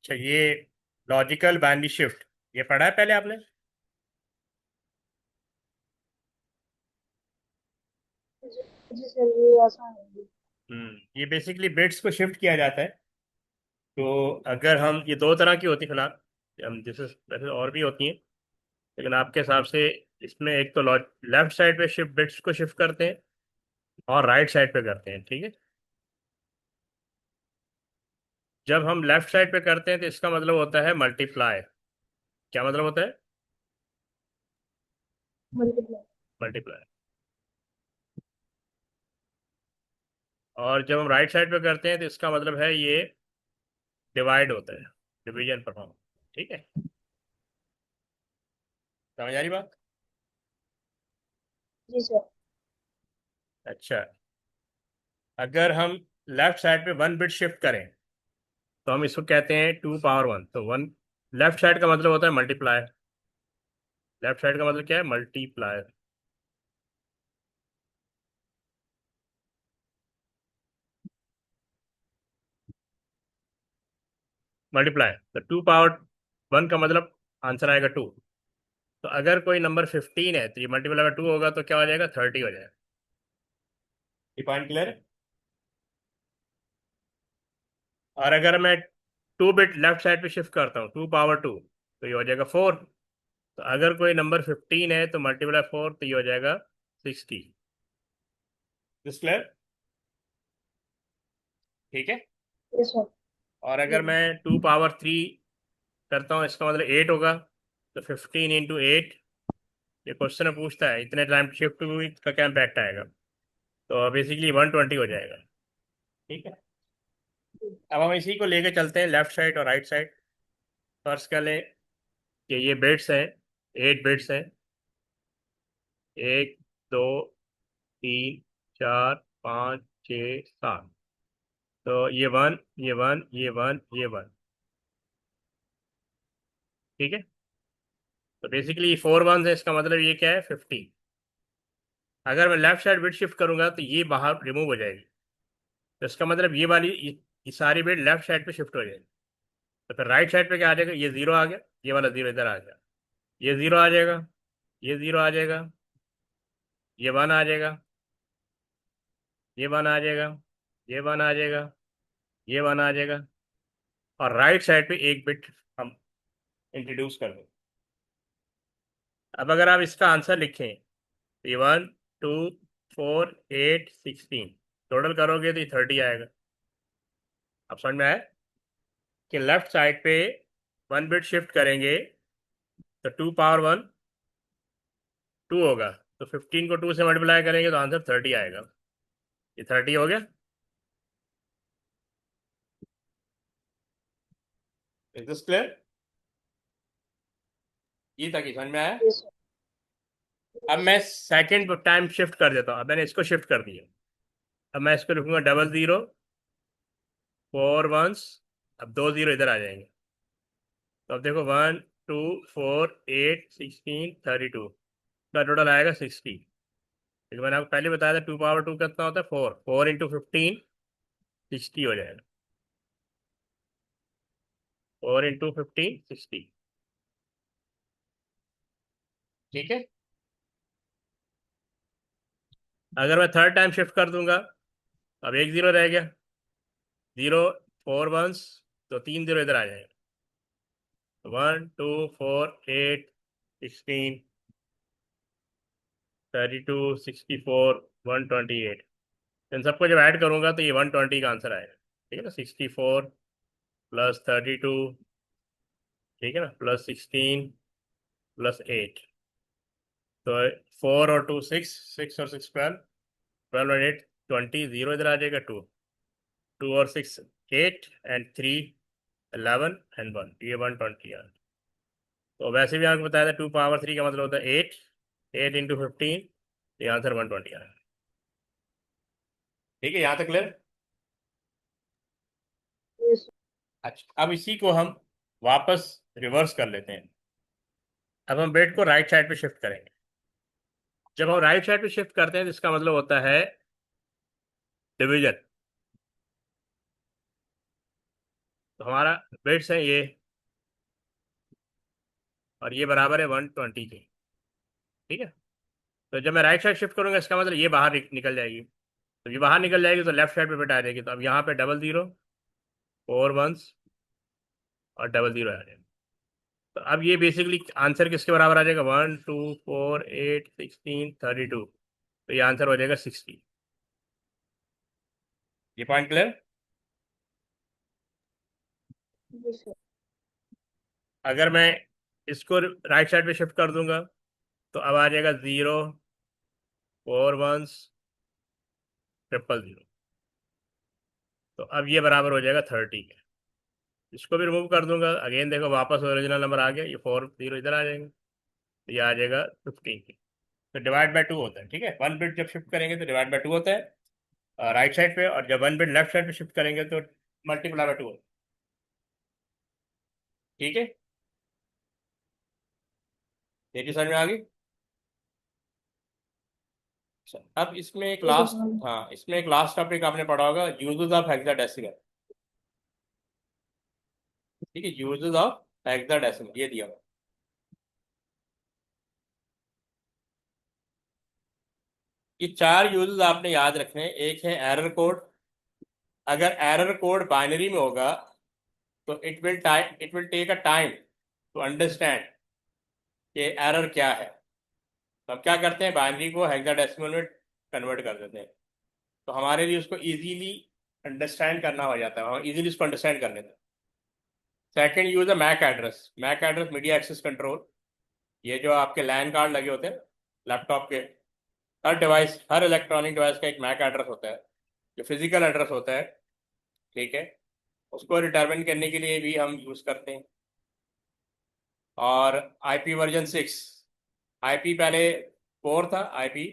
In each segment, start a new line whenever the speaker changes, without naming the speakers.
अच्छा, ये logical binary shift ये पढ़ा है पहले आपने?
जी सर, ये आसान है।
ये बेसिकली बिट्स को शिफ्ट किया जाता है। तो अगर हम ये दो तरह की होती है फिलहाल, हम जैसे वैसे और भी होती हैं, लेकिन आपके हिसाब से इसमें एक तो लेफ्ट साइड पे शिफ्ट बिट्स को शिफ्ट करते हैं और राइट साइड पे करते हैं, ठीक है। जब हम लेफ्ट साइड पे करते हैं तो इसका मतलब होता है मल्टीप्लाई। क्या मतलब होता है?
मल्टीप्लाई।
मल्टीप्लाई। और जब हम राइट साइड पे करते हैं तो इसका मतलब है ये डिवाइड होता है, डिवीजन परफॉर्म। ठीक है, समझ आ रही बात?
जी सर।
अच्छा, अगर हम लेफ्ट साइड पे वन बिट शिफ्ट करें तो हम इसको कहते हैं 2 पावर 1। तो वन लेफ्ट साइड का मतलब होता है मल्टीप्लाई। लेफ्ट साइड का मतलब क्या है? मल्टीप्लाई। मल्टीप्लाई तो 2 पावर 1 का मतलब आंसर आएगा 2। तो अगर कोई नंबर 15 है तो ये मल्टीप्लाई में 2 होगा तो क्या हो जाएगा? 30 हो जाएगा। ये पॉइंट क्लियर है? और अगर मैं 2 बिट लेफ्ट साइड पे शिफ्ट करता हूँ 2 पावर 2 तो ये हो जाएगा 4। तो अगर कोई नंबर 15 है तो मल्टीप्लाई 4 तो ये हो जाएगा 60। This clear? ठीक है।
Yes sir.
और अगर
जी।
मैं 2 पावर 3 करता हूँ इसका मतलब 8 होगा। तो 15 × 8, ये क्वेश्चन में पूछता है इतने टाइम शिफ्ट हुई का क्या इम्पैक्ट आएगा। तो बेसिकली 120 हो जाएगा। ठीक है। अब हम इसी को लेके चलते हैं लेफ्ट साइड और राइट साइड। फर्स्ट कर लें कि ये बिट्स हैं, 8 बिट्स हैं। 1 2 3 4 5 6 7। तो ये वन, ये वन, ये वन, ये वन। ठीक है। तो बेसिकली 4 1 है, इसका मतलब ये क्या है? 50। अगर मैं लेफ्ट साइड बिट शिफ्ट करूंगा तो ये बाहर रिमूव हो जाएगी। तो इसका मतलब ये वाली ये सारी बिट लेफ्ट साइड पे शिफ्ट हो जाएगी। तो फिर राइट साइड पे क्या आ जाएगा? ये जीरो आ गया, ये वाला जीरो इधर आ गया, ये जीरो आ जाएगा, ये जीरो आ जाएगा, ये वन आ जाएगा, ये वन आ जाएगा, ये वन आ जाएगा, ये वन आ जाएगा। और राइट साइड पे एक बिट हम इंट्रोड्यूस कर दें। अब अगर आप इसका आंसर लिखें तो ये 1 2 4 8 16 टोटल करोगे तो ये 30 आएगा। अब समझ में आया कि लेफ्ट साइड पे वन बिट शिफ्ट करेंगे तो 2 पावर 1 2 होगा। तो 15 को 2 से मल्टीप्लाई करेंगे तो आंसर 30 आएगा। ये 30 हो गया। Is this clear? ये तक ही समझ में आया?
Yes sir.
अब मैं सेकंड टाइम शिफ्ट कर देता हूँ। अब मैंने इसको शिफ्ट कर दिया। अब मैं इसको लिखूंगा 00 4 1। अब 2 0 इधर आ जाएंगे। तो अब देखो 1 2 4 8 16 32 का टोटल आएगा 60। लेकिन मैंने आपको पहले बताया था 2 पावर 2 कितना होता है? 4। 4 × 15 60 हो जाएगा। 4 × 15 60। ठीक है। अगर मैं थर्ड टाइम शिफ्ट कर दूंगा, अब एक जीरो रह गया। 0 4 1 तो 3 0 इधर आ जाएगा। 1 2 4 8 16 32 64 128। इन सबको जब ऐड करूंगा तो ये 120 का आंसर आएगा। ठीक है ना? 64 प्लस 32, ठीक है ना, प्लस 16 प्लस 8। तो 4 और 2 6, 6 और 6 12, 12 और 8 20, जीरो इधर आ जाएगा। 2 2 और 6 8 एंड 3 11 एंड 1, ये 120 आ। तो वैसे भी आपको बताया था 2 पावर 3 का मतलब होता है 8। 8 × 15, ये आंसर 120 आ। ठीक है, यहाँ तक क्लियर?
यस
अच्छा, अब इसी को हम वापस रिवर्स कर लेते हैं। अब हम बेड को राइट साइड पे शिफ्ट करेंगे। जब हम राइट साइड पे शिफ्ट करते हैं तो इसका मतलब होता है डिवीजन। तो हमारा बिट्स है ये, और ये बराबर है 120 के। ठीक है। तो जब मैं राइट साइड शिफ्ट करूंगा इसका मतलब ये बाहर निकल जाएगी। तो ये बाहर निकल जाएगी तो लेफ्ट साइड पे बिट आ जाएगी। तो अब यहाँ पे डबल जीरो, फोर वंस और डबल जीरो आ जाएगा। तो अब ये बेसिकली आंसर किसके बराबर आ जाएगा? 1 2 4 8 16 32। तो ये आंसर हो जाएगा 60। ये पॉइंट क्लियर?
जी सर।
अगर मैं इसको राइट साइड पे शिफ्ट कर दूंगा तो अब आ जाएगा 0 4 वंस ट्रिपल जीरो। तो अब ये बराबर हो जाएगा 30 के। इसको भी रिमूव कर दूंगा, अगेन देखो वापस ओरिजिनल नंबर आ गया, ये 4 0 इधर आ जाएंगे, तो ये आ जाएगा 15 के। तो डिवाइड बाय 2 होता है। ठीक है, 1 बिट जब शिफ्ट करेंगे तो डिवाइड बाय 2 होता है राइट साइड पे, और जब 1 बिट लेफ्ट साइड पे शिफ्ट करेंगे तो मल्टीप्लाई बाय 2 होता है। ठीक है, ये चीज समझ में आ गई? अच्छा, अब इसमें एक
ठीक है
लास्ट,
समझ।
हाँ इसमें एक लास्ट टॉपिक आपने पढ़ा होगा, यूजेस ऑफ हेक्साडेसिमल। ठीक है, यूजेस ऑफ हेक्साडेसिमल ये दिया हुआ है। ये 4 यूजेस आपने याद रखने हैं। एक है एरर कोड। अगर एरर कोड बाइनरी में होगा तो it will take a time to understand कि एरर क्या है। तो हम क्या करते हैं, बाइनरी को हेक्साडेसिमल में कन्वर्ट कर देते हैं। तो हमारे लिए उसको इजीली अंडरस्टैंड करना हो जाता है, हम इजीली उसको अंडरस्टैंड कर लेते हैं। सेकंड यूज है MAC address. MAC address media access control. ये जो आपके लैन कार्ड लगे होते हैं लैपटॉप के, हर डिवाइस, हर इलेक्ट्रॉनिक डिवाइस का एक मैक एड्रेस होता है जो फिजिकल एड्रेस होता है। ठीक है, उसको डिटरमिन करने के लिए भी हम यूज करते हैं। और आईपी वर्जन 6। आईपी पहले 4 था। आईपी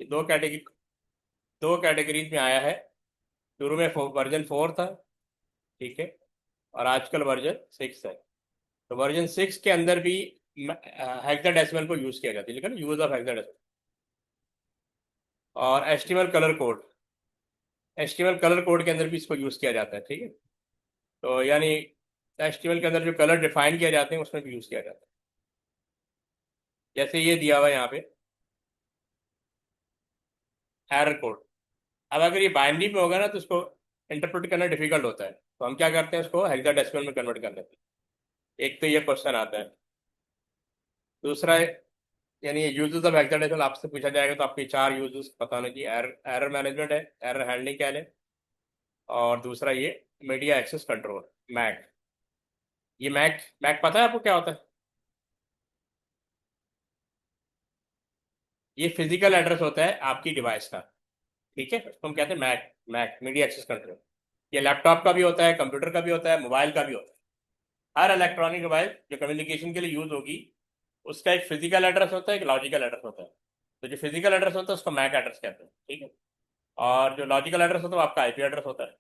दो कैटेगरीज में आया है। शुरू में वर्जन 4 था। ठीक है, और आजकल वर्जन 6 है। तो वर्जन 6 के अंदर भी हेक्साडेसिमल को यूज किया जाता है, लेकिन यूज ऑफ हेक्साडेसिमल। और एचटीएमएल कलर कोड के अंदर भी इसको यूज किया जाता है। ठीक है, तो यानी एचटीएमएल के अंदर जो कलर डिफाइन किए जाते हैं उसमें भी यूज किया जाता है। जैसे ये दिया हुआ है यहाँ पे एरर कोड। अब अगर ये बाइनरी में होगा ना तो उसको इंटरप्रेट करना डिफिकल्ट होता है, तो हम क्या करते हैं, उसको हेक्साडेसिमल में कन्वर्ट कर लेते हैं। एक तो ये क्वेश्चन आता है। दूसरा यानी यूजेस ऑफ हेक्साडेसिमल आपसे पूछा जाएगा तो आपके 4 यूजेस बताने की, एरर मैनेजमेंट है, एरर हैंडलिंग क्या है, और दूसरा ये मीडिया एक्सेस कंट्रोल, मैक। ये मैक मैक पता है आपको क्या होता है? ये फिजिकल एड्रेस होता है आपकी डिवाइस का। ठीक है, उसको हम कहते हैं MAC, MAC media access control. ये लैपटॉप का भी होता है, कंप्यूटर का भी होता है, मोबाइल का भी होता है। हर इलेक्ट्रॉनिक डिवाइस जो कम्युनिकेशन के लिए यूज होगी उसका एक फिजिकल एड्रेस होता है, एक लॉजिकल एड्रेस होता है। तो जो फिजिकल एड्रेस होता है उसको मैक एड्रेस कहते हैं। ठीक है, और जो लॉजिकल एड्रेस होता है वो आपका आईपी एड्रेस होता है।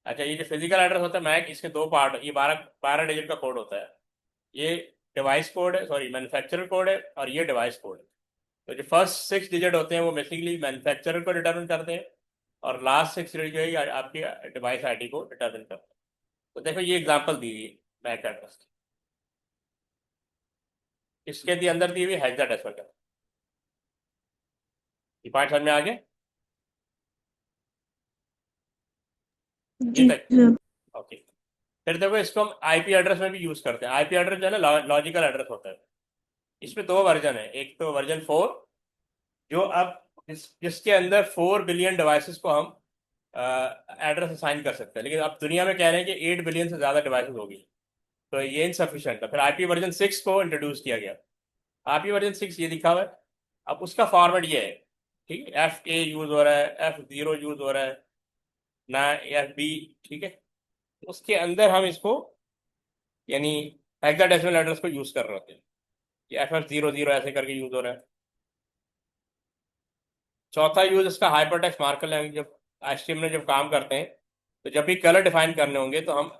अच्छा, ये जो फिजिकल एड्रेस होता है मैक, इसके दो पार्ट, ये 12 डिजिट का कोड होता है। ये डिवाइस कोड है, सॉरी मैन्युफैक्चरर कोड है, और ये डिवाइस कोड है। तो जो फर्स्ट 6 डिजिट होते हैं वो बेसिकली मैन्युफैक्चरर को डिटरमिन करते हैं, और लास्ट 6 डिजिट जो है ये आपकी डिवाइस आईडी को डिटरमिन करते हैं। तो देखो ये एग्जांपल दी हुई है मैक एड्रेस की। इसके दी अंदर दी हुई हेक्साडेसिमल का। ये पार्ट समझ में आ गया? ये
जी
तक
सर।
ओके। फिर देखो इसको हम आईपी एड्रेस में भी यूज करते हैं। आईपी एड्रेस जो है ना लॉजिकल एड्रेस होता है। इसमें दो वर्जन है, एक तो वर्जन 4 जो अब जिसके अंदर 4 बिलियन डिवाइसेस को हम एड्रेस असाइन कर सकते हैं, लेकिन अब दुनिया में कह रहे हैं कि 8 बिलियन से ज़्यादा डिवाइसेस होगी। तो ये इनसफिशियंट है। फिर आईपी वर्जन 6 को इंट्रोड्यूस किया गया। आईपी वर्जन 6 ये लिखा हुआ है। अब उसका फॉर्मेट ये है, ठीक है, FA यूज हो रहा है, F0 यूज हो रहा है ना, FB। ठीक है, उसके अंदर हम इसको यानी हेक्साडेसिमल एड्रेस को यूज कर रहे होते हैं। ये FF00 ऐसे करके यूज हो रहा है। चौथा यूज इसका हाइपरटेक्स्ट मार्कर लैंग्वेज, जब HTML में जब काम करते हैं तो जब भी कलर डिफाइन करने होंगे तो हम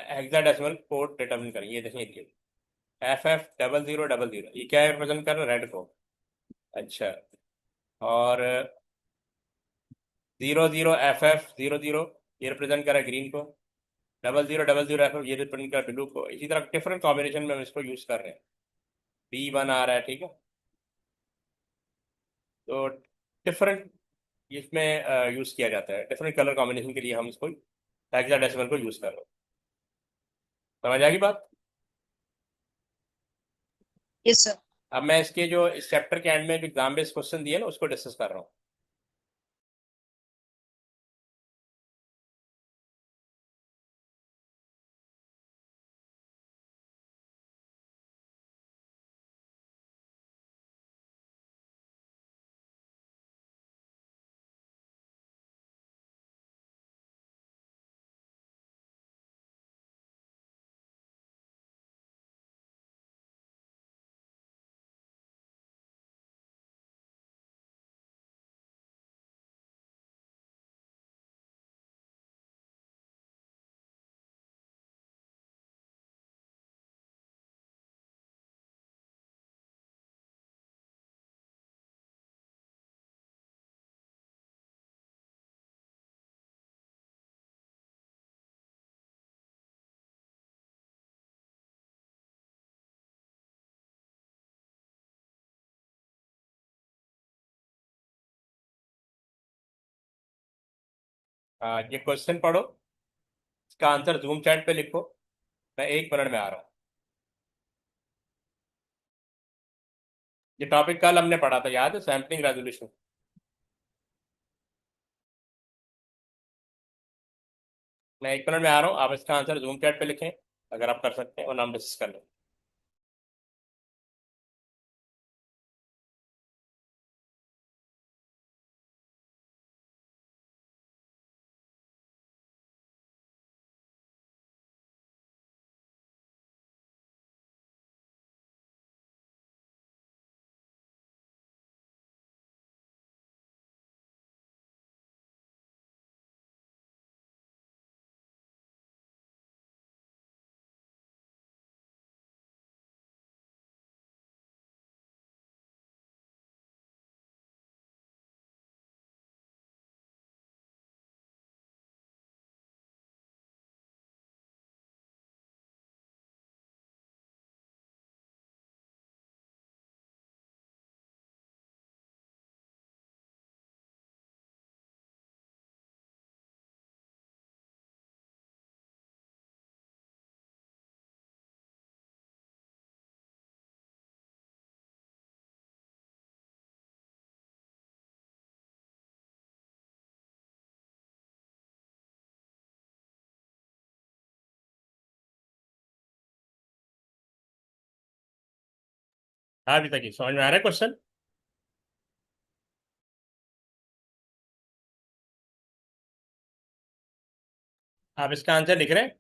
हेक्साडेसिमल कोड डिटरमिन करेंगे। ये देखिए FF0000, ये क्या रिप्रेजेंट कर रहा है? रेड को। अच्छा, और 00FF00 ये रिप्रेजेंट कर रहा है ग्रीन को। 0000 ये रिप्रेजेंट कर ब्लू को, इसी तरह डिफरेंट कॉम्बिनेशन में हम इसको यूज कर रहे हैं। B1 आ रहा है, ठीक है। तो डिफरेंट इसमें यूज किया जाता है, डिफरेंट कलर कॉम्बिनेशन के लिए हम इसको हेक्साडेसिमल को यूज कर रहे हैं। समझ आ गई बात?
Yes sir.
अब मैं इसके जो इस चैप्टर के एंड में जो एग्जाम बेस्ड क्वेश्चन दिए ना उसको डिस्कस कर रहा हूँ। ये क्वेश्चन पढ़ो, इसका आंसर जूम चैट पे लिखो, मैं 1 मिनट में आ रहा हूँ। ये टॉपिक कल हमने पढ़ा था, याद है? Sampling resolution. मैं 1 मिनट में आ रहा हूँ, आप इसका आंसर जूम चैट पे लिखें अगर आप कर सकते हैं, और नाम डिस्कस कर लें। हाँ अभी तक ही समझ में आ रहा है क्वेश्चन? आप इसका आंसर लिख रहे हैं?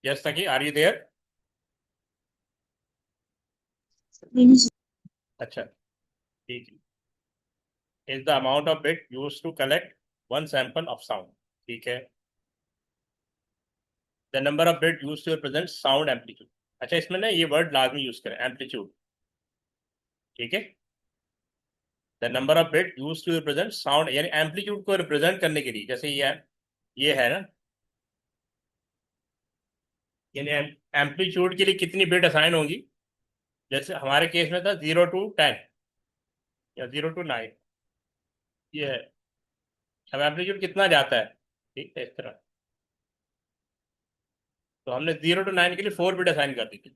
यस तक ही, आर यू देयर?
नहीं सर।
अच्छा, ठीक है। Is the amount of bit use to collect one sample of sound, ठीक है। The number of bit use to represent sound amplitude. अच्छा, इसमें ना ये वर्ड लाजमी यूज करें, एम्पलीट्यूड, ठीक है। The number of bit use to represent sound, यानी एम्पलीट्यूड को रिप्रेजेंट करने के लिए, जैसे ये है ना, यानी एम्पलीट्यूड के लिए कितनी बिट असाइन होंगी। जैसे हमारे केस में था 0 to 10 या 0 to 9, ये है। अब एम्पलीट्यूड कितना जाता है, ठीक है, इस तरह। तो हमने 0 to 9 के लिए 4 बिट असाइन कर दी थी।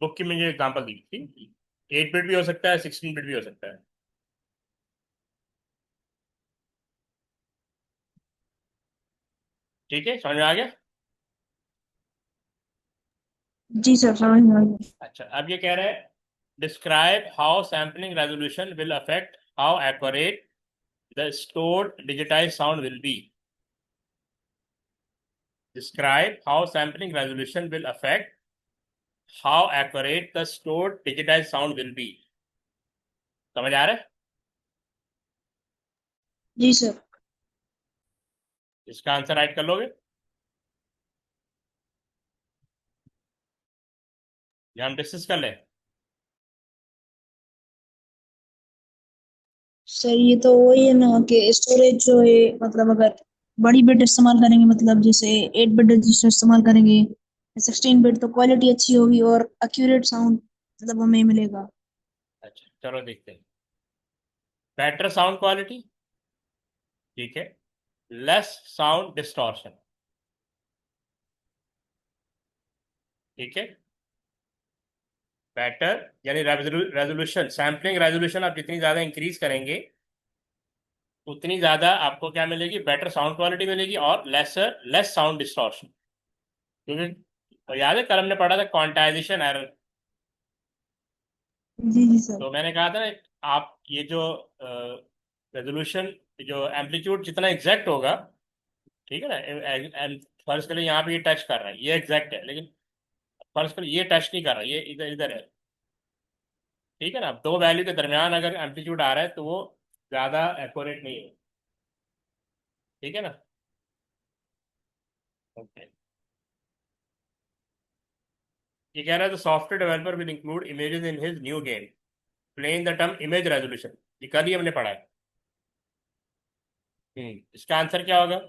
बुक की मुझे एग्जाम्पल दी थी। 8 बिट भी हो सकता है, 16 बिट भी हो सकता है। ठीक है, समझ में आ गया?
जी सर, समझ में आ गया।
अच्छा, अब ये कह रहे हैं describe how sampling resolution will affect how accurate the stored digitise sound will be. Describe how sampling resolution will affect how accurate the stored digitized sound will be. समझ आ रहा है?
जी सर।
इसका आंसर राइट कर लोगे या हम discuss कर लें?
सर ये तो वही है ना कि स्टोरेज जो है, मतलब अगर बड़ी बिट इस्तेमाल करेंगे, मतलब जैसे 8 बिट रजिस्टर इस्तेमाल करेंगे, 16 बिट, तो क्वालिटी अच्छी होगी और एक्यूरेट साउंड मतलब हमें मिलेगा।
अच्छा चलो देखते हैं। बेटर साउंड क्वालिटी, ठीक है। लेस साउंड डिस्टॉर्शन, ठीक है। बेटर यानी रेजोल्यूशन, सैम्पलिंग रेजोल्यूशन आप जितनी ज़्यादा इंक्रीज करेंगे उतनी ज़्यादा आपको क्या मिलेगी, बेटर साउंड क्वालिटी मिलेगी और लेस साउंड डिस्टॉर्शन। क्योंकि तो याद है कल हमने पढ़ा था क्वांटाइजेशन एरर।
जी जी सर।
तो मैंने कहा था ना, आप ये जो रेजोल्यूशन, जो एम्पलीट्यूड जितना एग्जैक्ट होगा, ठीक है ना, फर्ज करें यहाँ पे ये टच कर रहा है, ये एग्जैक्ट है, लेकिन फर्ज करें ये टच नहीं कर रहा, ये इधर इधर है, ठीक है ना। दो वैल्यू के दरमियान अगर एम्पलीट्यूड आ रहा है तो वो ज़्यादा एक्यूरेट नहीं है, ठीक है ना। ओके। ये कह रहा है the software developer will include images in his new game, playing the term image resolution. ये कल ही हमने पढ़ा है। इसका आंसर क्या होगा?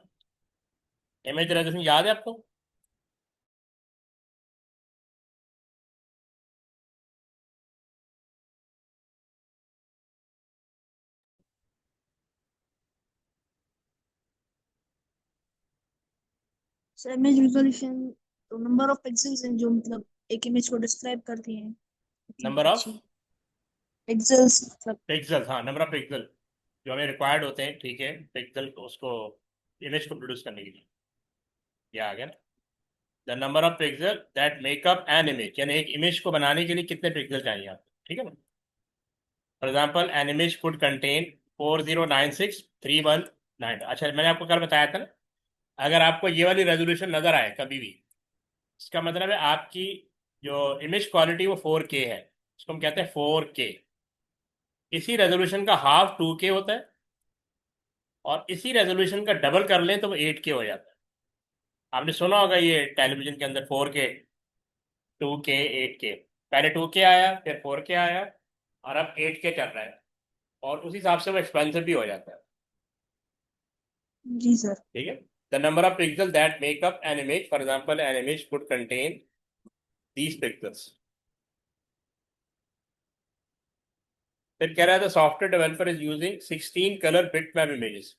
इमेज रेजोल्यूशन याद है आपको?
सर इमेज रिजोल्यूशन तो नंबर ऑफ पिक्सेल्स हैं जो मतलब एक इमेज को डिस्क्राइब करती हैं, इतनी
नंबर ऑफ
अच्छी पिक्सेल्स मतलब।
पिक्सल, हाँ, नंबर ऑफ पिक्सल जो हमें रिक्वायर्ड होते हैं, ठीक है, पिक्सल उसको, इमेज को प्रोड्यूस करने के लिए। ये आ गया ना। The number of pixel that makeup an image, यानी एक इमेज को बनाने के लिए कितने पिक्सल चाहिए आपको, ठीक है ना। For example an image could contain 40963199। अच्छा मैंने आपको कल बताया था ना, अगर आपको ये वाली रेजोल्यूशन नजर आए कभी भी, इसका मतलब है आपकी जो इमेज क्वालिटी वो 4K है। इसको हम कहते हैं 4K। इसी रेजोल्यूशन का हाफ 2K होता है, और इसी रेजोल्यूशन का डबल कर लें तो वो 8K हो जाता है। आपने सुना होगा ये टेलीविजन के अंदर 4K, 2K, 8K। पहले 2K आया, फिर 4K आया, और अब 8K चल रहा है। और उस हिसाब से वो एक्सपेंसिव भी हो जाता है,
जी सर।
ठीक है। The number of pixel that make up an image, for example an image could contain these pixels. फिर कह रहा था software developer is using 16 colour bit map images.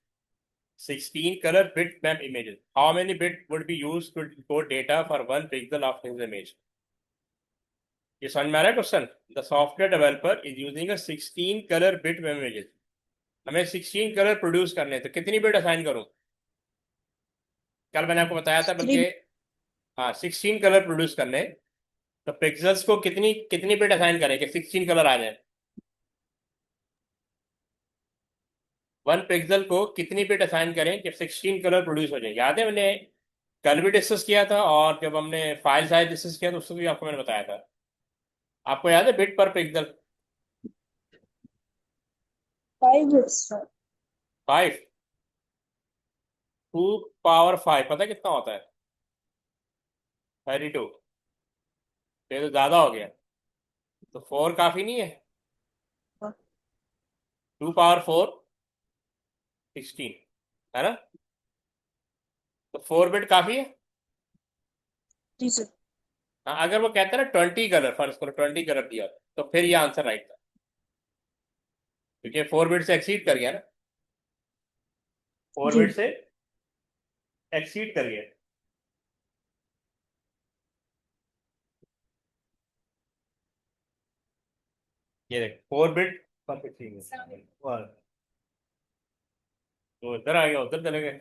16 color bitmap images. How many bit would be used to encode data for one pixel of his image? ये समझ में आ रहा है question? The software developer is using a 16 colour bit map images. हमें 16 colour produce करने हैं, तो कितनी बिट असाइन करूं? कल मैंने आपको बताया था,
थ्री।
बल्कि हाँ, 16 कलर प्रोड्यूस करने हैं, तो पिक्सल्स को कितनी कितनी बिट असाइन करें कि 16 कलर आ जाए? वन पिक्सल को कितनी बिट असाइन करें कि 16 कलर प्रोड्यूस हो जाए? याद है मैंने कल भी डिस्कस किया था, और जब हमने फाइल साइज डिस्कस किया तो उसको भी आपको मैंने बताया था। आपको याद है बिट पर पिक्सल?
5 bits sir.
5, 2 पावर 5 पता है कितना होता है? 32। ये तो ज्यादा हो गया, तो 4 काफी नहीं है? 2 पावर 4, 16, है ना। तो 4 बिट काफी है।
जी सर।
हाँ, अगर वो कहता है ना 20 कलर, फर्ज करो 20 कलर दिया, तो फिर ये आंसर राइट था, क्योंकि 4 बिट से एक्सीड कर गया ना। फोर
जी
बिट से एक्सीड कर गया। ये देख 4 बिट पर 16 तो इधर आ गया, उधर चले गए।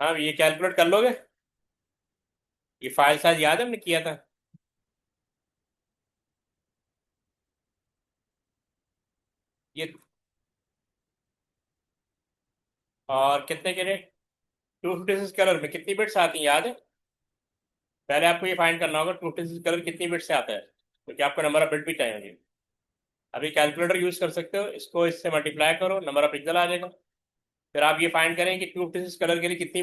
हाँ, ये कैलकुलेट कर लोगे? ये फाइल साइज याद है हमने किया था? ये और कितने के लिए 256 कलर में कितनी बिट्स आती हैं याद है? पहले आपको ये फाइंड करना होगा 256 कलर कितनी बिट से आता है, क्योंकि आपको नंबर ऑफ बिट भी चाहिए। अभी कैलकुलेटर यूज कर सकते हो, इसको इससे मल्टीप्लाई करो, नंबर ऑफ पिक्सल आ जाएगा। फिर आप ये फाइंड करें कि 256 कलर के लिए कितनी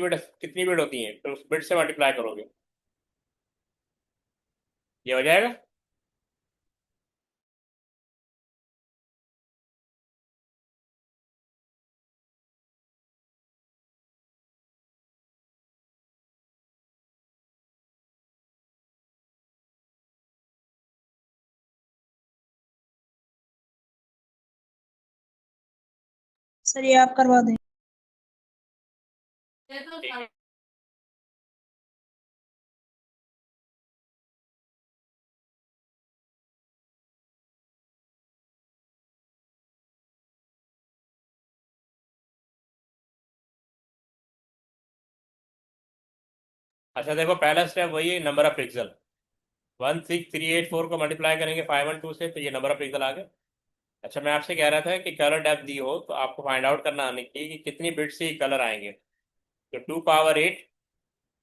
बिट होती है, फिर उस बिट से मल्टीप्लाई करोगे, ये हो जाएगा।
सर ये आप करवा दें।
ठीक है। अच्छा देखो, पहला स्टेप वही है, नंबर ऑफ पिक्सल। 16384 को मल्टीप्लाई करेंगे 512 से, तो ये नंबर ऑफ पिक्सल आ गए। अच्छा, मैं आपसे कह रहा था कि कलर डेप्थ दी हो तो आपको फाइंड आउट करना आने की कि कितनी बिट से कलर आएंगे। तो 2 पावर 8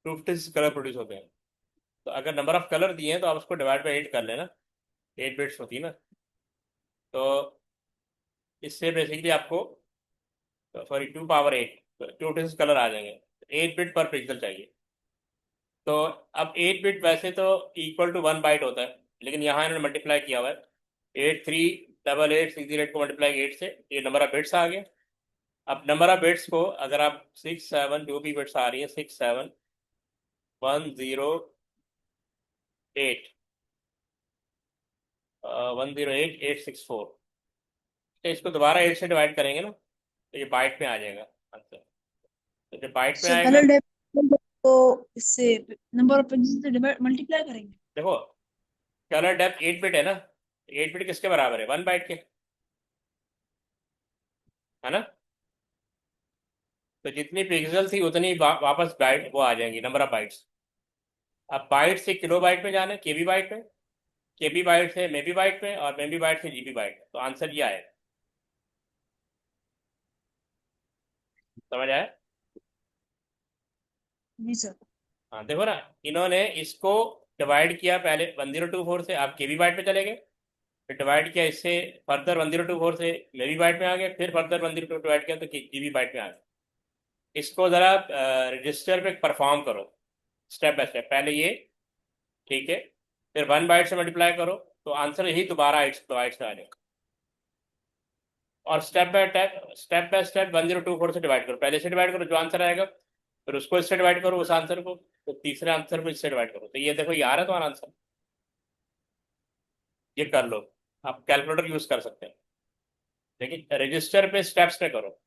256 कलर प्रोड्यूस होते हैं। तो अगर नंबर ऑफ कलर दिए हैं तो आप उसको डिवाइड बाई 8 कर लेना, 8 बिट्स होती है ना। तो इससे बेसिकली आपको, सॉरी, 2 पावर 8 256 कलर आ जाएंगे। 8 बिट पर पिक्सल चाहिए। तो अब 8 बिट वैसे तो इक्वल टू 1 बाइट होता है, लेकिन यहाँ इन्होंने मल्टीप्लाई किया हुआ है। 8388 को मल्टीप्लाई 8 से, ये नंबर ऑफ बिट्स आ गया। अब नंबर ऑफ बिट्स को अगर आप 6 7 जो भी बिट्स आ रही है, 6 7 1 0 8 1 0 8 8 6 4, तो इसको दोबारा 8 से डिवाइड करेंगे ना, तो ये बाइट में आ जाएगा आंसर। तो जब बाइट में
सर
आएगा,
कलर डेप्थ तो इससे नंबर ऑफ पिक्सल से डिवाइड मल्टीप्लाई करेंगे।
देखो कलर डेप्थ 8 बिट है ना, 8 बिट किसके बराबर है, 1 बाइट के, है ना। तो जितनी पिक्सल थी उतनी वापस बाइट वो आ जाएंगी, नंबर ऑफ बाइट्स। अब बाइट से किलो बाइट में जाना है, केबी बाइट में, केबी बाइट से मेबी बाइट में, और मेबी बाइट से जीबी बाइट में, तो आंसर ये आएगा। समझ आया?
जी सर।
हाँ देखो ना, इन्होंने इसको डिवाइड किया पहले 1024 से, आप केबी बाइट में चले गए, फिर डिवाइड किया इससे, फर्दर 1024 से मेबी बाइट में आ गए, फिर फर्दर 1024 डिवाइड किया तो जीबी बाइट में आ गए। इसको ज़रा रजिस्टर पे परफॉर्म करो, स्टेप बाय स्टेप। पहले ये, ठीक है, फिर 1 बाइट से मल्टीप्लाई करो, तो आंसर यही दोबारा 8 से आ जाएगा। और स्टेप बाय स्टेप 1024 से डिवाइड करो, पहले से डिवाइड करो जो आंसर आएगा, फिर उसको इससे डिवाइड करो उस आंसर को, तो तीसरे आंसर को इससे डिवाइड करो, तो ये देखो ये आ रहा है तुम्हारा आंसर। ये कर लो, आप कैलकुलेटर यूज कर सकते हैं, लेकिन रजिस्टर पे स्टेप्स पे करो।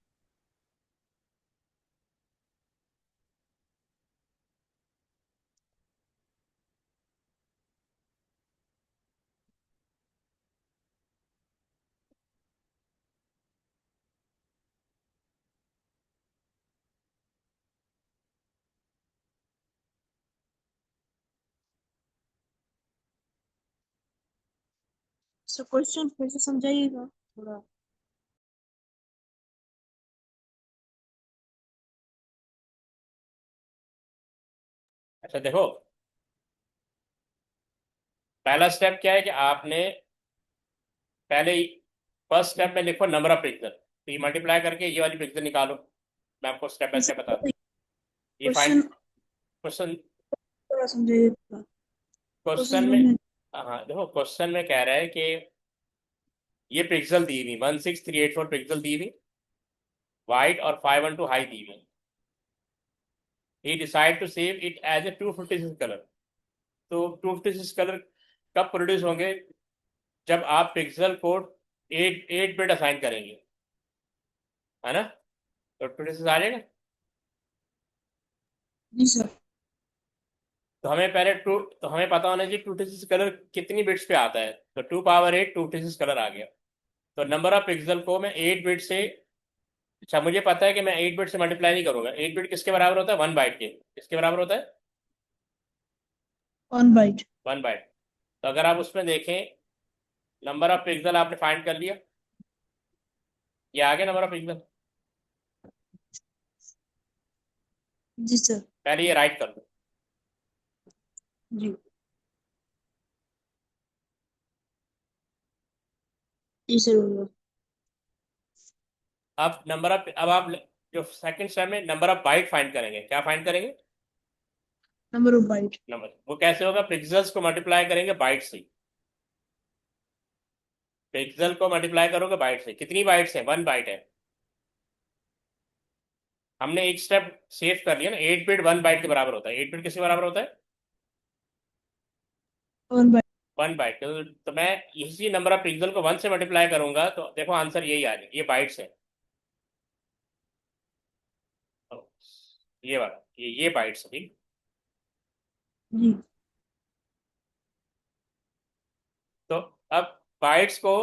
सर क्वेश्चन फिर से समझाइएगा थोड़ा।
अच्छा देखो, पहला स्टेप क्या है कि आपने पहले, फर्स्ट स्टेप में लिखो नंबर ऑफ पिक्सल, तो ये मल्टीप्लाई करके ये वाली पिक्सल निकालो। मैं आपको स्टेप बाय
जी
स्टेप बता दूँ।
सर
ये फाइंड
क्वेश्चन
क्वेश्चन
थोड़ा समझाइएगा। प्रोसेस
क्वेश्चन में,
में।
हाँ देखो क्वेश्चन में कह रहा है कि ये पिक्सल दी हुई 16384 पिक्सल दी हुई, वाइट और 512 हाई दी हुई। He decide to save it as a 256 colour. तो 256 कलर कब प्रोड्यूस होंगे, जब आप पिक्सल कोड 8 बिट असाइन करेंगे, है ना। तो 256 आ जाएगा।
जी सर।
तो हमें पहले टू तो हमें पता होना चाहिए 256 कलर कितनी बिट्स पे आता है। तो 2 पावर 8 256 कलर आ गया। तो नंबर ऑफ पिक्सल को मैं 8 बिट से, अच्छा मुझे पता है कि मैं 8 बिट से मल्टीप्लाई नहीं करूंगा। 8 बिट किसके बराबर होता है, 1 बाइट के। किसके बराबर होता है,
1 बाइट।
1 बाइट। तो अगर आप उसमें देखें, नंबर ऑफ पिक्सल आपने फाइंड कर लिया, ये आ गया नंबर ऑफ पिक्सल।
जी सर।
पहले ये राइट कर दो।
जी। जी सर बोलो।
अब आप जो सेकंड स्टेप में नंबर ऑफ बाइट फाइंड करेंगे, क्या फाइंड करेंगे?
Number of bite.
नंबर, वो कैसे होगा? पिक्सल्स को मल्टीप्लाई करेंगे बाइट से। पिक्सल को मल्टीप्लाई करोगे बाइट से। कितनी बाइट्स है? 1 बाइट है। हमने एक स्टेप सेव कर लिया ना। 8 बिट 1 बाइट के बराबर होता है। 8 बिट किसके बराबर होता है?
One byte.
1 बाइट। तो मैं इसी नंबर ऑफ पिक्सल को 1 से मल्टीप्लाई करूंगा तो देखो आंसर यही आ जाए। ये बाइट्स है। ये वाला, ये बाइट्स है, ठीक।
जी।
तो अब बाइट्स को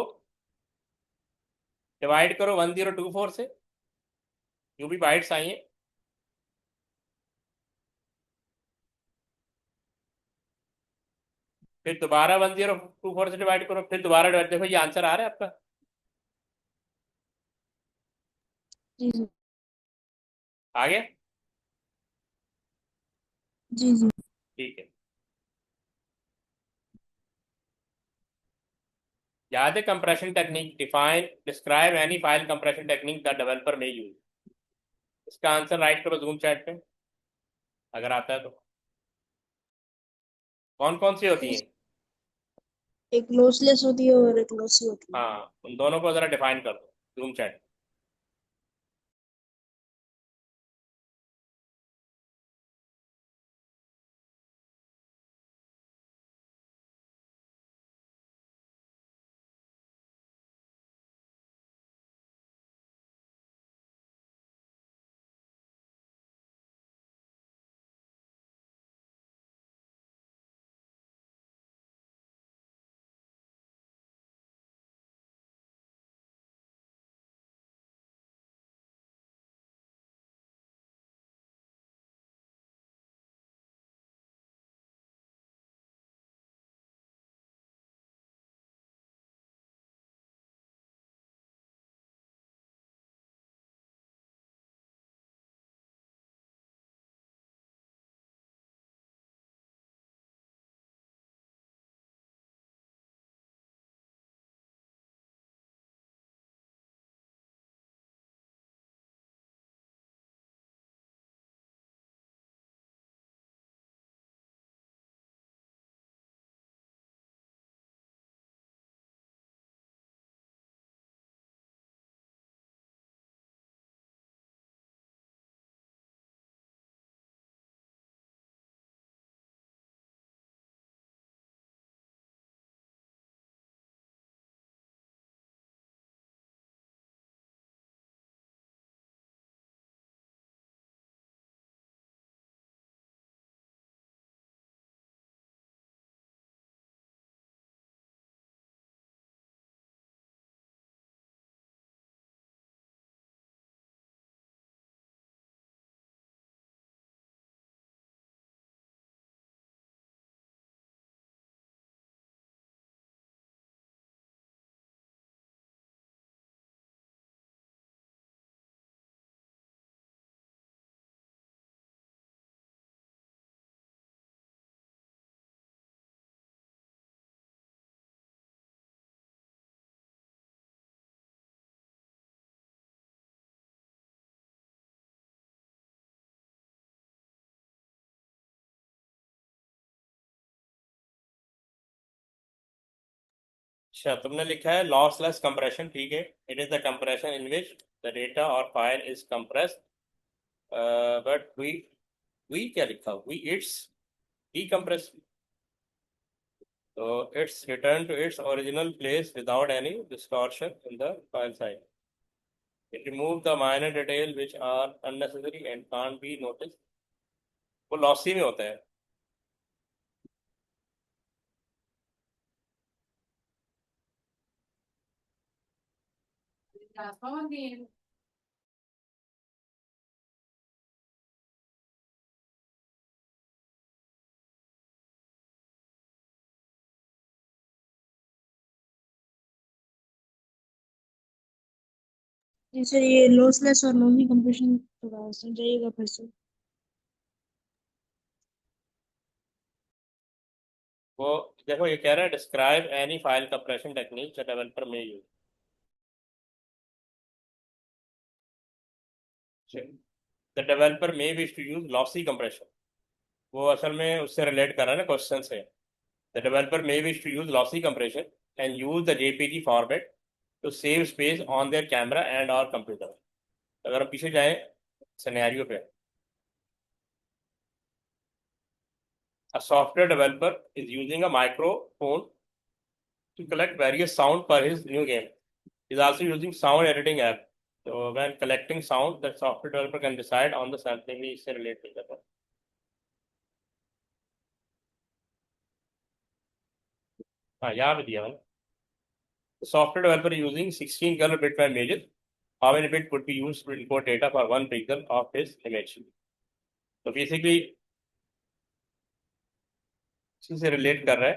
डिवाइड करो 1024 से, जो भी बाइट्स आई हैं। फिर दोबारा 1024 से डिवाइड करो, फिर दोबारा डिवाइड। देखो ये आंसर आ रहा है आपका।
जी जी।
आ गया?
जी जी।
ठीक है। याद है compression technique? Define describe any file compression technique the developer may use. इसका आंसर राइट करो जूम चैट पे, अगर आता है तो। कौन कौन सी होती हैं?
एक लॉसलेस होती है और एक लॉसी होती है।
हाँ, उन दोनों को जरा डिफाइन कर दो जूम चैट। अच्छा, तुमने लिखा है लॉसलेस कंप्रेशन, ठीक है। It is the compression in which the data और file is compressed, but we क्या लिखा? We it's decompressed, so it's returned to its original place without any distortion in the file size. It removes the minor detail which are unnecessary and can't be noticed. वो lossy में होता है।
जी sir, ये lossless और lossy compression थोड़ा समझाइएगा फिर से।
वो देखो ये कह रहा है describe any file compression technique the developer may use. The developer may wish to use lossy compression. वो असल में उससे रिलेट कर रहा है ना क्वेश्चन से। The developer may wish to use lossy compression and use the JPG format to save space on their camera and or computer। अगर हम पीछे जाएं सिनेरियो पे, a software developer is using a microphone to collect various sound for his new game. He is also using sound editing app. So when collecting sound, the software developer can decide on the sampling इससे relate नहीं करता। हाँ यहाँ पे दिया मैंने। The software developer using 16 color bitmap images. How many bit would be used to encode data for one pixel of his image? तो basically इसी से रिलेट कर रहा है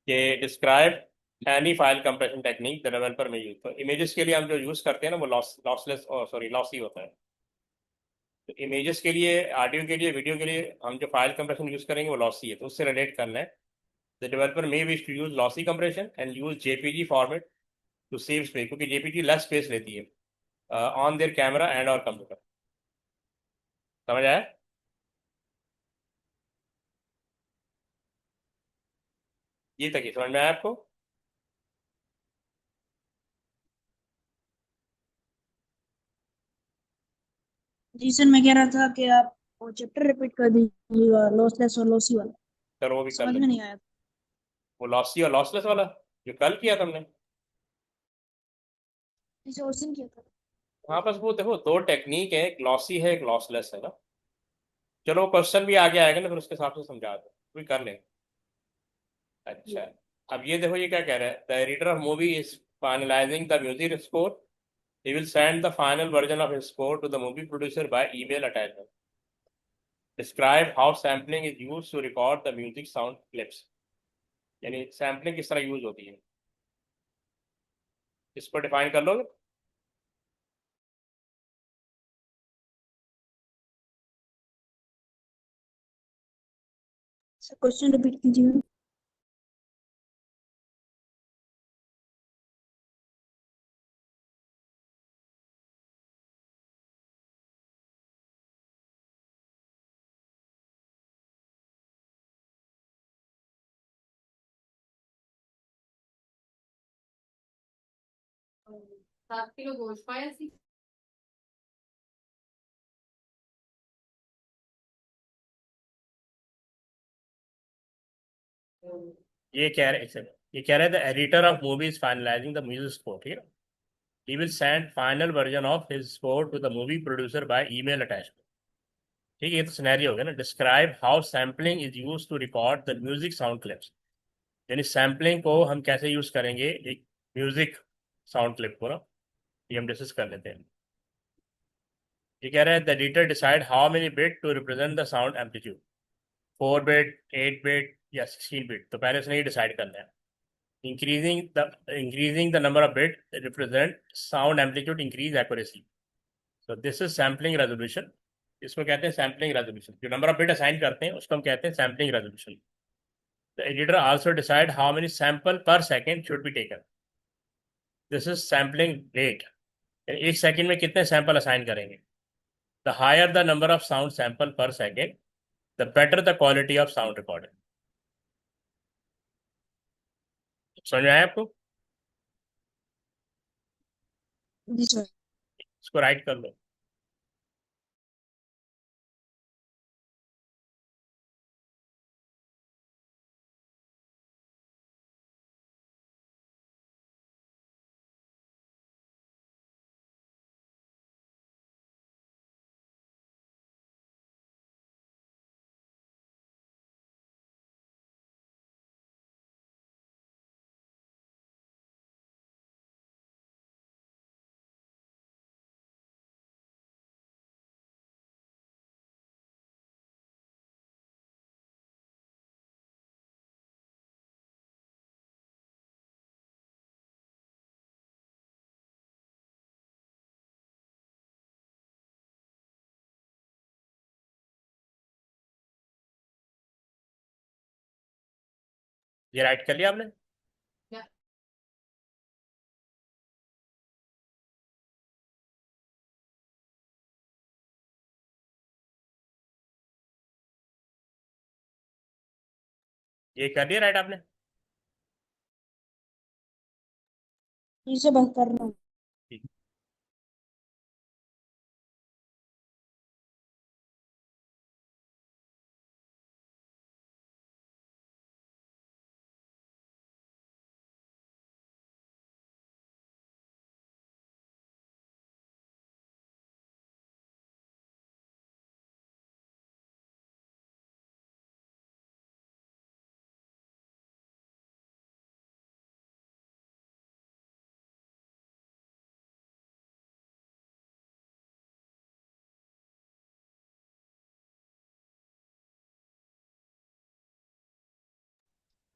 कि describe any file compression technique the developer may use. तो images के लिए हम जो यूज करते हैं ना वो लॉसलेस सॉरी लॉसी होता है। तो इमेजेस के लिए, ऑडियो के लिए, वीडियो के लिए हम जो फाइल कंप्रेशन यूज करेंगे वो लॉसी है, तो उससे रिलेट करना है। The developer may wish to use lossy compression and use JPG format to save space, क्योंकि जेपीजी लेस स्पेस लेती है ऑन देयर कैमरा एंड और कंप्यूटर। समझ आया? ये तक ही समझ में आया आपको?
जी सर, मैं कह रहा था कि आप वो चैप्टर रिपीट कर दीजिएगा, लॉसलेस और लॉसी वाला।
चलो वो भी कर
समझ में
लेते
नहीं
हैं।
आया।
वो लॉसी और लॉसलेस वाला जो कल किया तुमने।
इसे उस दिन किया था।
हाँ बस वो देखो दो टेक्निक है, एक लॉसी है एक लॉसलेस है ना। चलो क्वेश्चन भी आगे आएगा ना, फिर उसके हिसाब से समझा दो, भी कर लेंगे। अच्छा,
जी।
अब ये देखो ये क्या कह रहा है, the editor of movie is finalising the music score. He will send the final version of his score to the movie producer by email attachment. Describe how sampling is used to record the music sound clips. यानी sampling किस तरह use होती है, इसको define कर लोगे?
Sir question repeat कीजिए।
सात किलो गोश्त पाया सी।
ये कह रहे the editor of movie is finalising the music score, ठीक है। He will send final version of his score to the movie producer by email attachment. ठीक है, ये तो सिनेरियो हो गया ना। Describe how sampling is use to record the music sound clips. यानी सैम्पलिंग को हम कैसे यूज करेंगे एक म्यूजिक साउंड क्लिप को ना, ये हम डिस्कस कर लेते हैं। ये कह रहे हैं the editor decide how many bit to represent the sound amplitude. 4 bit, 8 bit या 16 बिट, तो पहले उसने ये डिसाइड करना है। Increasing the number of bit represent sound amplitude increase accuracy. तो दिस इज सैम्पलिंग रेजोल्यूशन। इसको कहते हैं सैम्पलिंग रेजोल्यूशन। जो नंबर ऑफ बिट असाइन करते हैं उसको हम कहते हैं sampling resolution. The editor also decide how many sample per second should be taken. This is sampling rate. एक सेकेंड में कितने सैंपल असाइन करेंगे। The higher the number of sound sample per second, the better the quality of sound recording. समझ में आया आपको?
जी sir.
इसको right कर लो। ये राइट कर लिया आपने?
Yeah.
ये कर लिया राइट आपने?
इसे बंद कर रहा हूँ।
ठीक।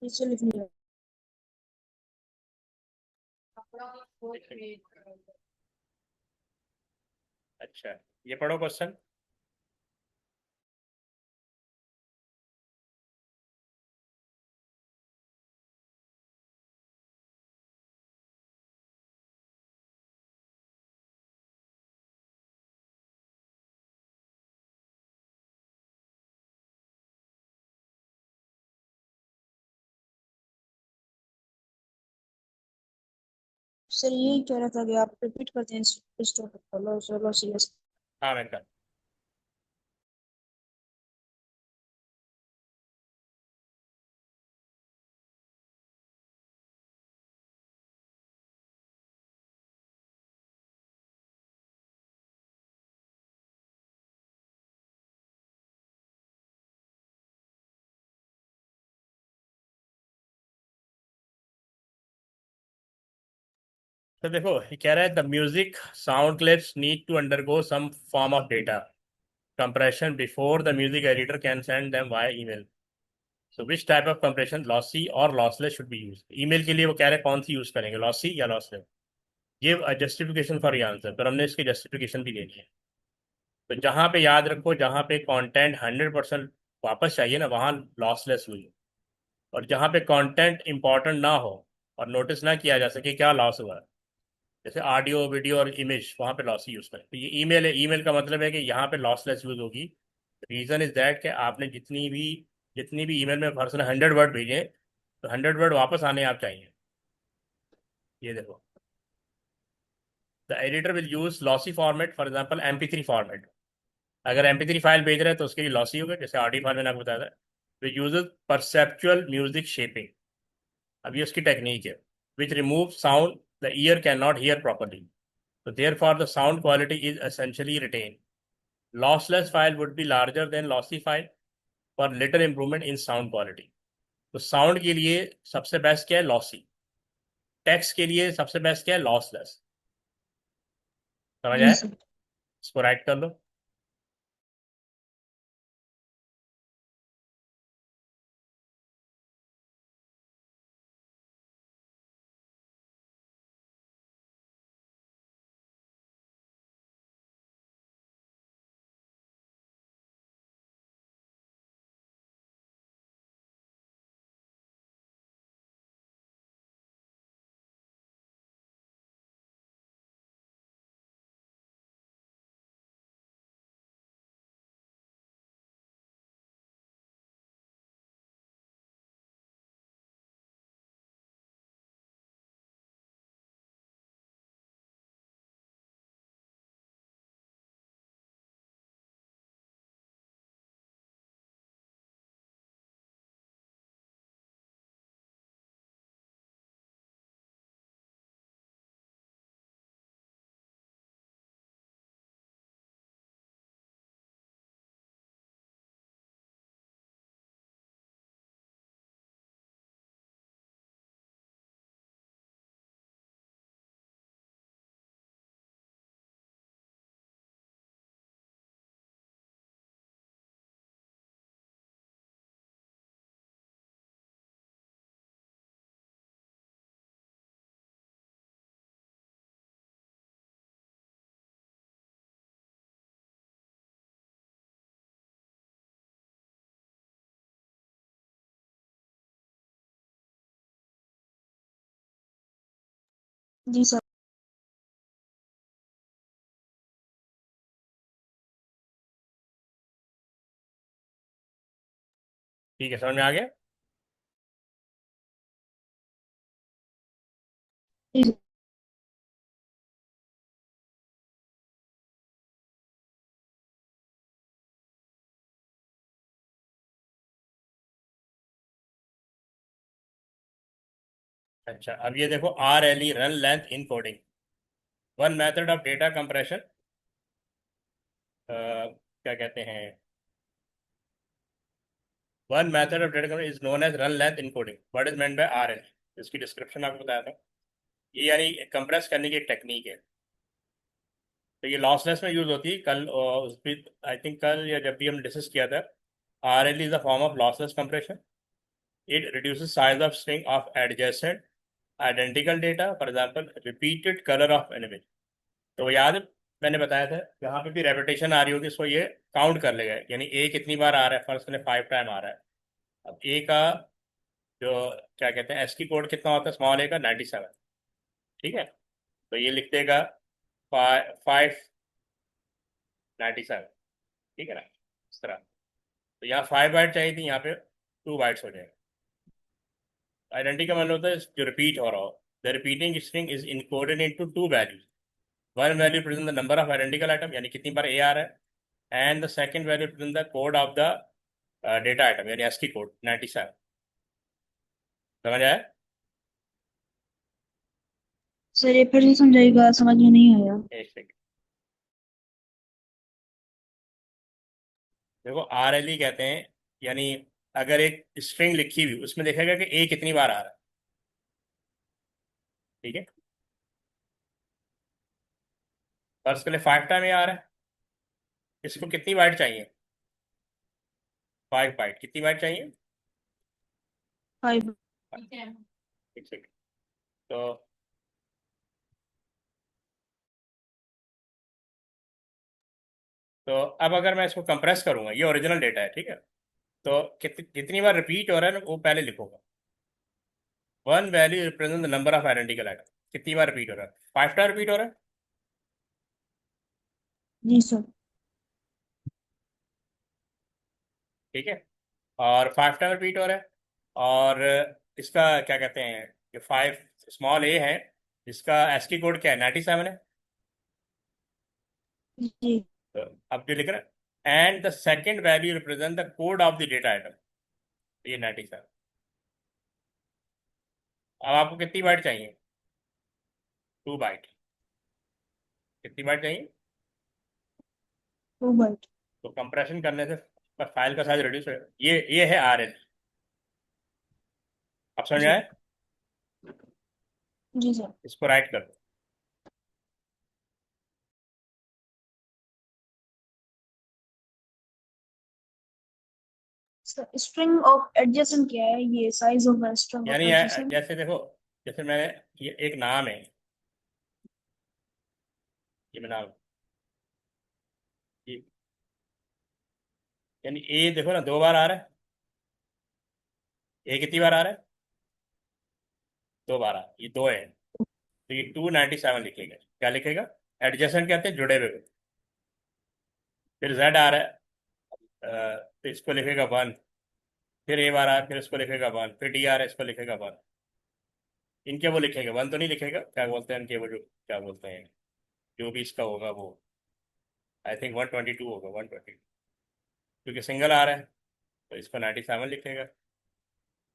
इसे लिख लिया।
कपड़ा का fourth page.
अच्छा, ये पढ़ो क्वेश्चन।
सर यही कह रहा था कि आप रिपीट करते हैं इस टॉपिक को। लो चलो सीरियस।
हाँ मैं कर। तो देखो ये कह रहा है the music sound clips need to undergo some form of data compression before the music editor can send them via email. So which type of compression, lossy or lossless, should be used? Email के लिए वो कह रहे हैं कौन सी use करेंगे, lossy या lossless? ये जस्टिफिकेशन फॉर ये आंसर, पर हमने इसकी जस्टिफिकेशन भी देनी है। तो जहाँ पे याद रखो, जहाँ पे कंटेंट 100% वापस चाहिए ना, वहाँ लॉसलेस हुई। और जहाँ पे कंटेंट इंपॉर्टेंट ना हो और नोटिस ना किया जा सके क्या लॉस हुआ है, जैसे ऑडियो वीडियो और इमेज, वहाँ पे लॉसी यूज़ करें। तो ये ईमेल है, ईमेल का मतलब है कि यहाँ पे लॉसलेस यूज़ होगी। रीज़न इज़ दैट कि आपने जितनी भी ईमेल में पर्सन 100 वर्ड भेजे, तो 100 वर्ड वापस आने आप चाहिए। ये देखो, the editor will use lossy format, for example MP3 format. अगर MP3 फाइल भेज रहे हैं तो उसके लिए लॉसी होगा, जैसे ऑडियो फाइल मैंने आपको बताया था। Which uses perceptual music shaping, अब ये उसकी टेक्निक है। Which remove sound the ear can not hear properly, so therefore the sound quality is essentially retained. Lossless file would be larger than lossy file for little improvement in sound quality. तो sound के लिए सबसे best क्या है, lossy. Text के लिए सबसे best क्या है, लॉसलेस। समझ
जी
आए?
सर।
इसको राइट कर लो।
जी सर।
ठीक है, समझ में आ गया?
जी सर।
अच्छा, अब ये देखो, R L E, run length encoding, one method of data compression, क्या कहते हैं, one method of data compression is known as run length encoding. What is meant by R L? इसकी डिस्क्रिप्शन आपको बताया था। ये यानी कंप्रेस करने की एक टेक्निक है। तो ये लॉसलेस में यूज होती है। कल उस भी, आई थिंक कल या जब भी हम डिस्कस किया था, R L is a form of lossless compression. It reduces size of string of adjacent identical data, for example repeated colour of animal. तो याद है, मैंने बताया था, जहाँ पे भी रेपिटेशन आ रही होगी इसको ये काउंट कर लेगा। यानी ए कितनी बार आ रहा है, फर्स्ट में 5 टाइम आ रहा है। अब ए का जो, क्या कहते हैं, एस की कोड कितना होता है स्मॉल ए का, 97। ठीक है, तो ये लिख देगा 597। ठीक है ना, इस तरह। तो यहाँ 5 बाइट चाहिए थी, यहाँ पे 2 बाइट्स हो जाएगा। आइडेंटिटी का मतलब होता है जो रिपीट हो रहा हो। The repeating string is encoded into 2 values. One value present the number of identical item, यानी कितनी बार ए आ रहा है, and the second value present the code of the data item, यानी एस की कोड 97। समझ आया?
सर ये फिर से समझाइएगा, समझ में नहीं आया।
एक सेकंड, देखो आर एल ई कहते हैं, यानी अगर एक स्ट्रिंग लिखी हुई उसमें देखेगा कि ए कितनी बार आ रहा है। ठीक है, फर्स्ट के लिए 5 टाइम ए आ रहा है, इसको कितनी बाइट चाहिए? 5 बाइट। कितनी बाइट चाहिए?
5।
ठीक है।
एक सेकंड। तो तो अब अगर मैं इसको कंप्रेस करूंगा, ये ओरिजिनल डेटा है, ठीक है, तो कितनी बार रिपीट हो रहा है ना, वो पहले लिखूंगा। One value represent the number of identical item, कितनी बार रिपीट हो रहा है? 5 टाइम रिपीट हो रहा है।
जी सर।
ठीक है, और 5 टाइम रिपीट हो रहा है। और इसका क्या कहते हैं, जो 5 स्मॉल ए है, इसका एसकी कोड क्या है, 97 है।
जी।
तो अब जो लिख रहा है, and the second value represent the code of the data item, ये 97। अब आपको कितनी बाइट चाहिए? 2 बाइट। कितनी बाइट चाहिए?
2 बाइट।
तो कंप्रेशन करने से फाइल का साइज रिड्यूस होगा। ये है आर एल। आप समझ
जी।
आए?
जी सर।
इसको राइट कर दो।
स्ट्रिंग ऑफ एडजेसेंट क्या है? ये साइज ऑफ स्ट्रिंग ऑफ
यानी
एडजेसेंट।
जैसे देखो, जैसे मैंने, ये एक नाम है, ये मैं नाम, ये, यानी ए देखो ना, 2 बार आ रहा है। ए कितनी बार आ रहा है? 2 बार आ रहा है, ये दो है। तो ये 297 लिखेगा। क्या लिखेगा? एडजेसेंट कहते हैं जुड़े हुए। फिर जेड आ रहा है, तो इसको लिखेगा 1। फिर ए बार आ रहा है, फिर इसको लिखेगा 1। फिर डी आ रहा है, इसको लिखेगा 1। इनके वो लिखेगा 1 तो नहीं लिखेगा, क्या बोलते हैं इनके वो, जो क्या बोलते हैं, जो भी इसका होगा वो, आई थिंक 122 होगा, 120, क्योंकि सिंगल आ रहा है। तो इसको 97 लिखेगा।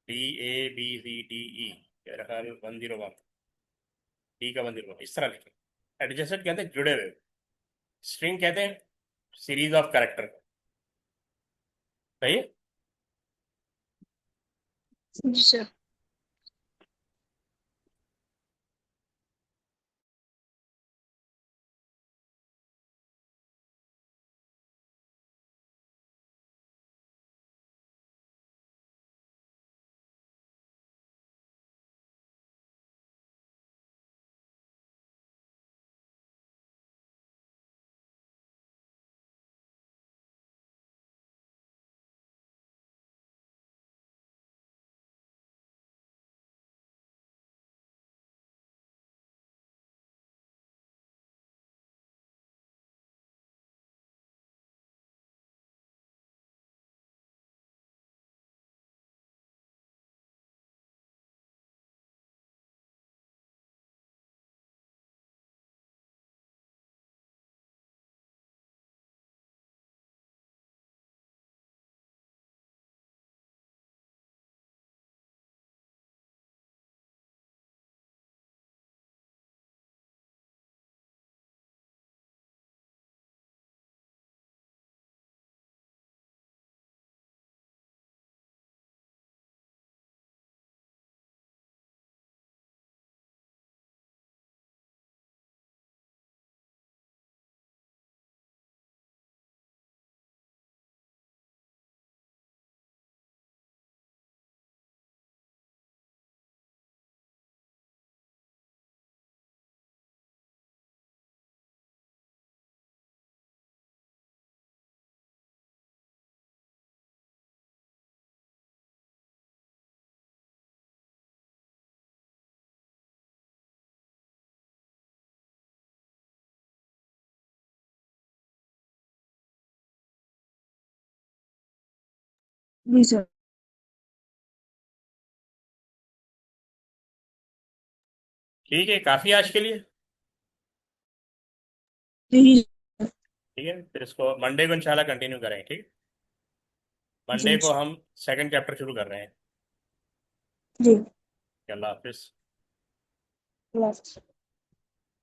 D A B C D E, मेरा ख्याल 101, डी का 101, इस तरह लिखेगा। एडजेसेंट कहते हैं जुड़े हुए। स्ट्रिंग कहते हैं सीरीज ऑफ कैरेक्टर। सही है।
जी सर। जी सर।
ठीक है, काफ़ी आज के लिए।
जी
ठीक है, फिर इसको मंडे को इंशाल्लाह कंटिन्यू करेंगे। ठीक है, मंडे
जी
को हम सेकंड चैप्टर शुरू कर रहे हैं।
जी।
अल्लाह हाफिज़।
जी।